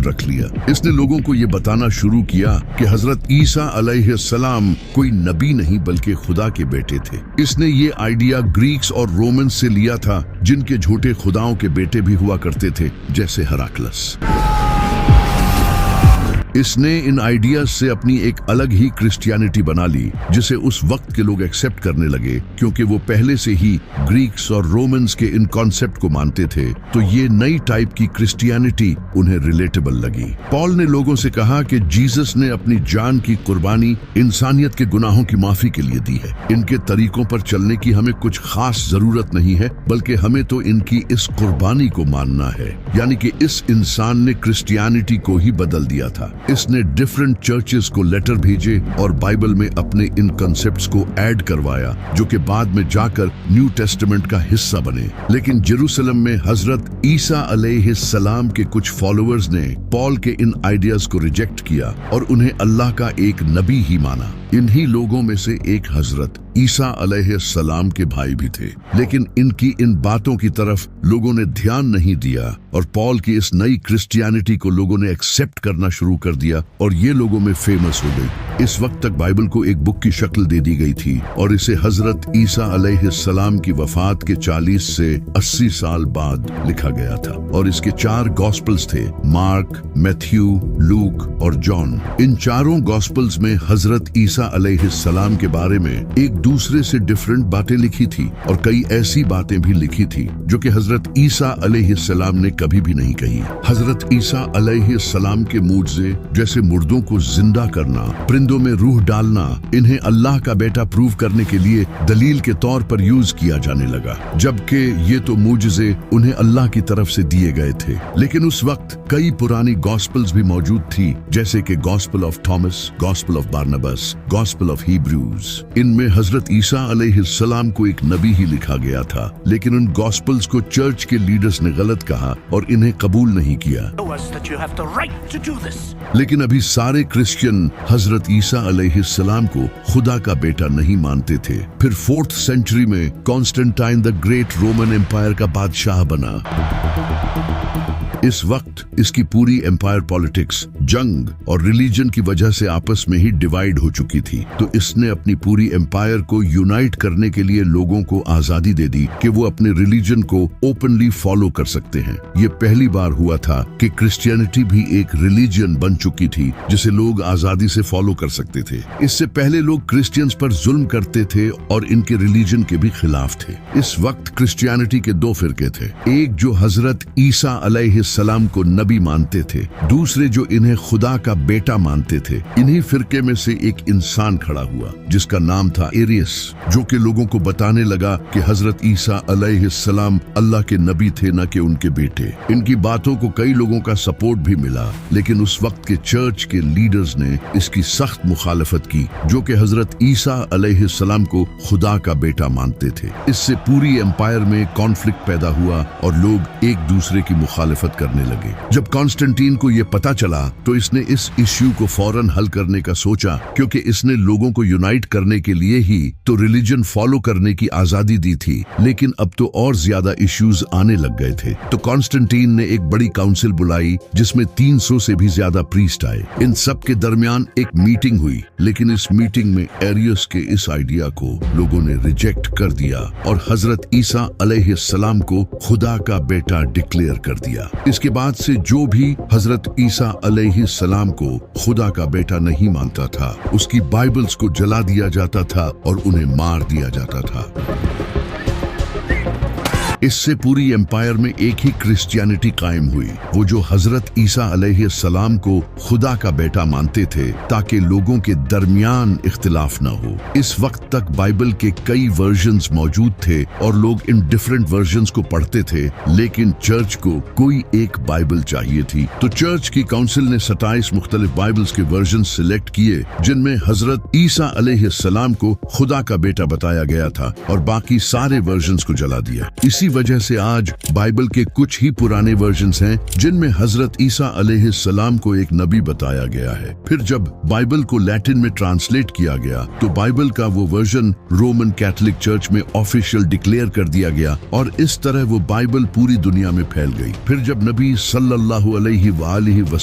रख लिया। इसने लोगों को ये बताना शुरू किया कि हजरत ईसा अलैहिस्सलाम कोई नबी नहीं बल्कि खुदा के बेटे थे। इसने ये आइडिया ग्रीक्स और रोमन्स से लिया था, जिनके झूठे खुदाओं के बेटे भी हुआ करते थे, जैसे हराक्लस। इसने इन आइडियाज से अपनी एक अलग ही क्रिश्चियनिटी बना ली, जिसे उस वक्त के लोग एक्सेप्ट करने लगे, क्योंकि वो पहले से ही ग्रीक्स और रोमन्स के इन कॉन्सेप्ट को मानते थे। तो ये नई टाइप की क्रिश्चियनिटी उन्हें रिलेटेबल लगी। पॉल ने लोगों से कहा कि जीसस ने अपनी जान की कुर्बानी इंसानियत के गुनाहों की माफी के लिए दी है। इनके तरीकों पर चलने की हमें कुछ खास जरूरत नहीं है, बल्कि हमें तो इनकी इस कुर्बानी को मानना है। यानी कि इस इंसान ने क्रिश्चियनिटी को ही बदल दिया था। इसने डिफरेंट चर्चेस को लेटर भेजे और बाइबल में अपने इन कॉन्सेप्ट्स को ऐड करवाया, जो कि बाद में जाकर न्यू टेस्टामेंट का हिस्सा बने। लेकिन जेरूसलम में हजरत ईसा अलैहिस्सलाम के कुछ फॉलोअर्स ने पॉल के इन आइडियाज को रिजेक्ट किया और उन्हें अल्लाह का एक नबी ही माना। इन्हीं लोगों में से एक हजरत ईसा अलैहिस्सलाम के भाई भी थे, लेकिन इनकी इन बातों की तरफ लोगों ने ध्यान नहीं दिया और पॉल की इस नई क्रिश्चियनिटी को लोगों ने एक्सेप्ट करना शुरू कर दिया और ये लोगों में फेमस हो गई। इस वक्त तक बाइबल को एक बुक की शक्ल दे दी गई थी और इसे हजरत ईसा अलैहिस्सलाम की वफात के 40 से 80 साल बाद लिखा गया था और इसके 4 गॉस्पल्स थे, मार्क, मैथ्यू, लूक और जॉन। इन चारों गॉस्पल्स में हजरत ईसा अलैहिस्सलाम के बारे में एक दूसरे से डिफरेंट बातें लिखी थी और कई ऐसी बातें भी लिखी थी जो कि हजरत ईसा अलैहिस्सलाम ने कभी भी नहीं कही। हजरत ईसा अलैहिस्सलाम के मूजज़े जैसे मुर्दों को जिंदा करना, परिंदों में रूह डालना, इन्हें अल्लाह का बेटा प्रूव करने के लिए दलील के तौर पर यूज किया जाने लगा, जबकि ये तो मूजज़े उन्हें अल्लाह की तरफ से दिए गए थे। लेकिन उस वक्त कई पुरानी गॉस्पल्स भी मौजूद थी, जैसे कि gospel of Thomas, gospel of Barnabas, gospel of Hebrews. इनमें हजरत ईसा अलैहिस्सलाम को एक नबी ही लिखा गया था, लेकिन उन गॉस्पल्स को चर्च के लीडर्स ने गलत कहा और इन्हें कबूल नहीं किया। लेकिन अभी सारे क्रिश्चियन हजरत ईसा अलैहिस्सलाम को खुदा का बेटा नहीं मानते थे। फिर 4th सेंचुरी में Constantine the great Roman empire का बादशाह बना। इस वक्त इसकी पूरी एम्पायर पॉलिटिक्स, जंग और रिलीजन की वजह से आपस में ही डिवाइड हो चुकी थी। तो इसने अपनी पूरी एम्पायर को यूनाइट करने के लिए लोगों को आजादी दे दी कि वो अपने रिलीजन को ओपनली फॉलो कर सकते हैं। ये पहली बार हुआ था कि क्रिश्चियनिटी भी एक रिलीजन बन चुकी थी जिसे लोग आजादी से फॉलो कर सकते थे। इससे पहले लोग क्रिश्चियंस पर जुल्म करते थे और इनके रिलीजन के भी खिलाफ थे। इस वक्त क्रिश्चियनिटी के 2 फिरके थे, एक जो हजरत ईसा अलैहिस्सलाम को नबी मानते थे, दूसरे जो इन्हें खुदा का बेटा मानते थे। इन्हीं फिरके में से एक इंसान खड़ा हुआ जिसका नाम था एरियस, जो कि लोगों को बताने लगा कि हजरत ईसा अलैहिस्सलाम अल्लाह के नबी थे, न कि उनके बेटे। इनकी बातों को कई लोगों का सपोर्ट भी मिला, लेकिन उस वक्त के चर्च के लीडर्स ने इसकी सख्त मुखालफत की, जो कि हजरत ईसा अलैहिस्सलाम को खुदा का बेटा मानते थे। इससे पूरी एम्पायर में कॉन्फ्लिक्ट पैदा हुआ और लोग एक दूसरे की मुखालफत करने लगे। जब कॉन्स्टेंटीन को यह पता चला तो इसने इस इश्यू को फौरन हल करने का सोचा, क्योंकि इसने लोगों को यूनाइट करने के लिए ही तो रिलीजन फॉलो करने की आजादी दी थी, लेकिन अब तो और ज्यादा इश्यूज आने लग गए थे। तो कॉन्स्टेंटीन ने एक बड़ी काउंसिल बुलाई जिसमें 300 से भी ज्यादा प्रीस्ट आए। इन सब के दरमियान एक मीटिंग हुई, लेकिन इस मीटिंग में एरियस के इस आइडिया को लोगों ने रिजेक्ट कर दिया और हजरत ईसा अलैहिस्सलाम को खुदा का बेटा डिक्लेयर कर दिया। इसके बाद से जो भी हजरत ईसा अलैहिस्सलाम को खुदा का बेटा नहीं मानता था, उसकी बाइबल्स को जला दिया जाता था और उन्हें मार दिया जाता था। इससे पूरी एम्पायर में एक ही क्रिश्चियनिटी कायम हुई, वो जो हजरत ईसा अलैहिस्सलाम को खुदा का बेटा मानते थे, ताकि लोगों के दरमियान इख्तिलाफ न हो। इस वक्त तक बाइबल के कई वर्जन्स मौजूद थे और लोग इन डिफरेंट वर्जन्स को पढ़ते थे, लेकिन चर्च को कोई एक बाइबल चाहिए थी। तो चर्च की काउंसिल ने 27 मुख्तलिफ बाइबल्स के वर्जन सिलेक्ट किए, जिनमें हजरत ईसा अलैहिस्सलाम को खुदा का बेटा बताया गया था और बाकी सारे वर्जन्स को जला दिया। इसी वजह से आज बाइबल के कुछ ही पुराने वर्जन्स हैं जिनमें हजरत ईसा अलैहिस्सलाम को एक नबी बताया गया है। फिर जब बाइबल को लैटिन में ट्रांसलेट किया गया तो बाइबल का वो वर्जन रोमन कैथोलिक चर्च में ऑफिशियल डिक्लेयर कर दिया गया और इस तरह वो बाइबल पूरी दुनिया में फैल गई। फिर जब नबी सल्लल्लाहु अलैहि वसल्लम